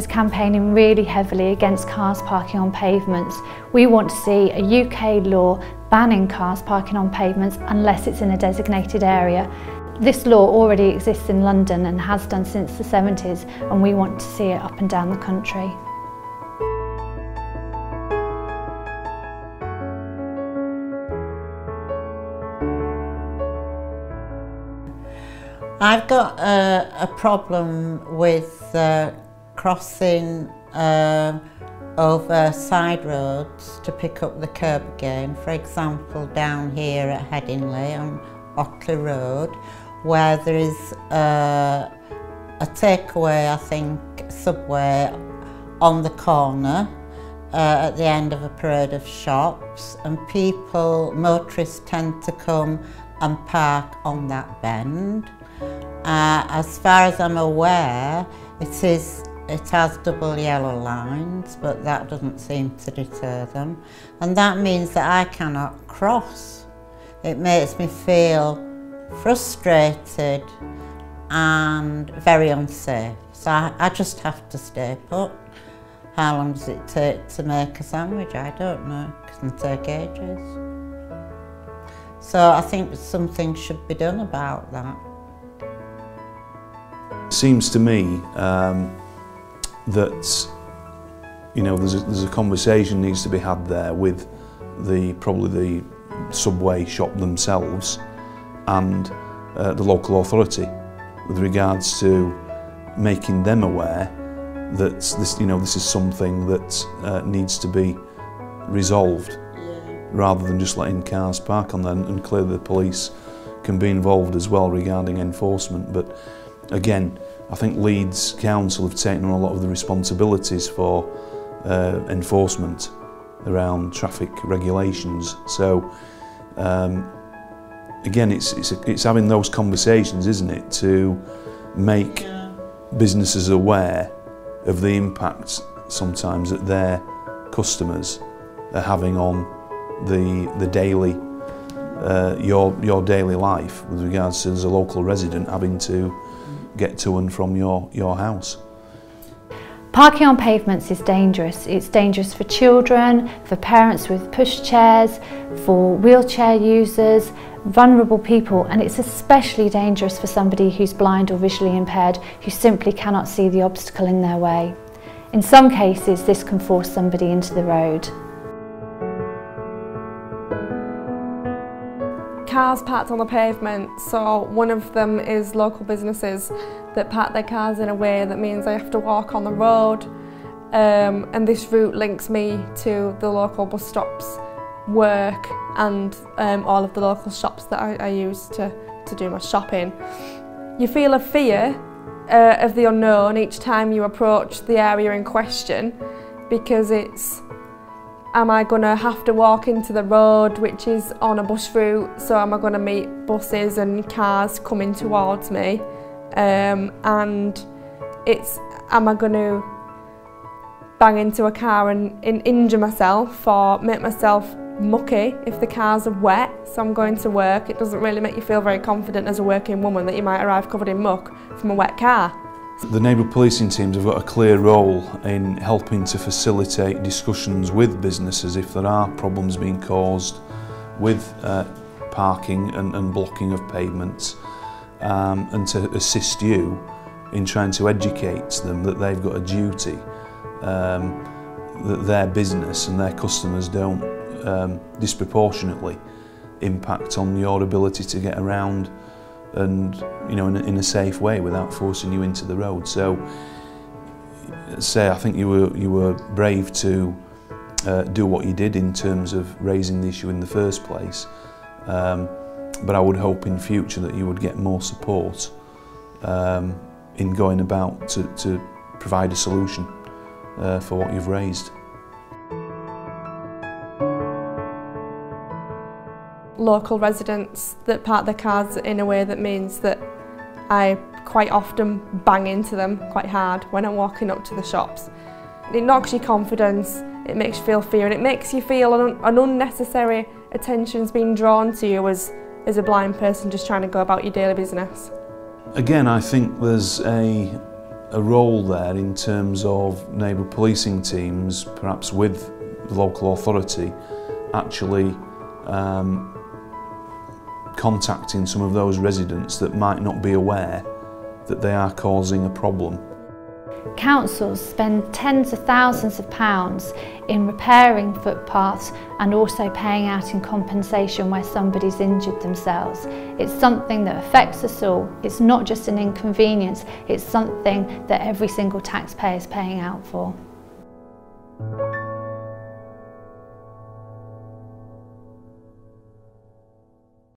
is campaigning really heavily against cars parking on pavements. We want to see a UK law banning cars parking on pavements unless it's in a designated area. This law already exists in London and has done since the 70s, and we want to see it up and down the country. I've got a problem with crossing over side roads to pick up the curb again. For example, down here at Headingley on Otley Road, where there is a takeaway, I think, Subway on the corner at the end of a parade of shops, and motorists tend to come and park on that bend. As far as I'm aware, it has double yellow lines, but that doesn't seem to deter them, and that means that I cannot cross. It makes me feel frustrated and very unsafe, so I just have to stay put. How long does it take to make a sandwich? I don't know. It can take ages. So I think something should be done about that. It seems to me that there's a conversation needs to be had there with probably the Subway shop themselves and the local authority with regards to making them aware that this is something that needs to be resolved, rather than just letting cars park on there. And clearly the police can be involved as well regarding enforcement. But again, I think Leeds Council have taken on a lot of the responsibilities for enforcement around traffic regulations. So again, it's having those conversations, isn't it, to make businesses aware of the impacts sometimes that their customers are having on the daily, your daily life, with regards to, as a local resident, having to get to and from your house. Parking on pavements is dangerous. It's dangerous for children, for parents with pushchairs, for wheelchair users, vulnerable people, and it's especially dangerous for somebody who's blind or visually impaired, who simply cannot see the obstacle in their way. In some cases, this can force somebody into the road. Cars parked on the pavement, so one of them is local businesses that park their cars in a way that means I have to walk on the road, and this route links me to the local bus stops, work, and all of the local shops that I use to do my shopping. You feel a fear of the unknown each time you approach the area in question, because it's, am I going to have to walk into the road which is on a bus route, so am I going to meet buses and cars coming towards me, and it's, am I going to bang into a car and injure myself or make myself mucky if the cars are wet, so I'm going to work. It doesn't really make you feel very confident as a working woman that you might arrive covered in muck from a wet car. The neighbourhood policing teams have got a clear role in helping to facilitate discussions with businesses if there are problems being caused with parking and blocking of pavements, and to assist you in trying to educate them that they've got a duty, that their business and their customers don't disproportionately impact on your ability to get around and in a safe way without forcing you into the road. So I think you were brave to do what you did in terms of raising the issue in the first place, but I would hope in future that you would get more support in going about to provide a solution for what you've raised. Local residents that park their cars in a way that means that I quite often bang into them quite hard when I'm walking up to the shops. It knocks your confidence, it makes you feel fear, and it makes you feel an unnecessary attention's being drawn to you as a blind person just trying to go about your daily business. Again, I think there's a a role there in terms of neighbourhood policing teams, perhaps with the local authority, actually contacting some of those residents that might not be aware that they are causing a problem. Councils spend tens of thousands of pounds in repairing footpaths and also paying out in compensation where somebody's injured themselves. It's something that affects us all. It's not just an inconvenience, it's something that every single taxpayer is paying out for.